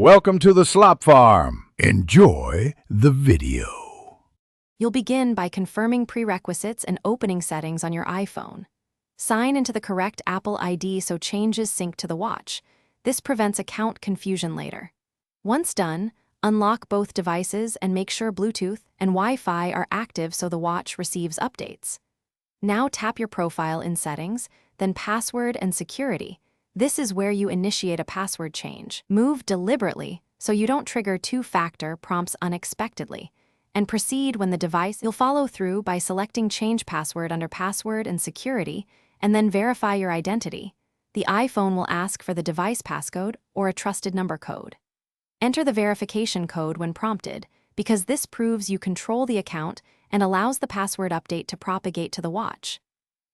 Welcome to the Slop Farm. Enjoy the video. You'll begin by confirming prerequisites and opening settings on your iPhone. Sign into the correct Apple ID so changes sync to the watch. This prevents account confusion later. Once done, unlock both devices and make sure Bluetooth and Wi-Fi are active so the watch receives updates. Now tap your profile in Settings, then Password and Security. This is where you initiate a password change. Move deliberately so you don't trigger two-factor prompts unexpectedly, and proceed when the device. You'll follow through by selecting Change Password under Password and Security, and then verify your identity. The iPhone will ask for the device passcode or a trusted number code. Enter the verification code when prompted, because this proves you control the account and allows the password update to propagate to the watch.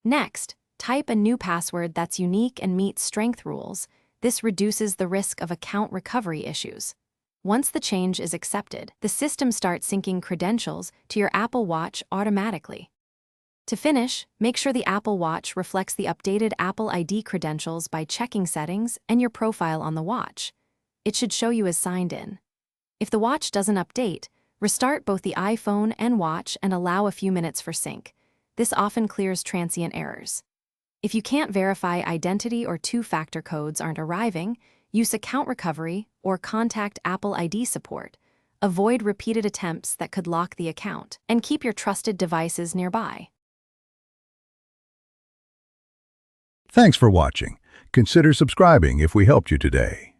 Next, type a new password that's unique and meets strength rules. This reduces the risk of account recovery issues. Once the change is accepted, the system starts syncing credentials to your Apple Watch automatically. To finish, make sure the Apple Watch reflects the updated Apple ID credentials by checking Settings and your profile on the watch. It should show you as signed in. If the watch doesn't update, restart both the iPhone and watch and allow a few minutes for sync. This often clears transient errors. If you can't verify identity or two-factor codes aren't arriving, use account recovery or contact Apple ID support. Avoid repeated attempts that could lock the account, and keep your trusted devices nearby. Thanks for watching. Consider subscribing if we helped you today.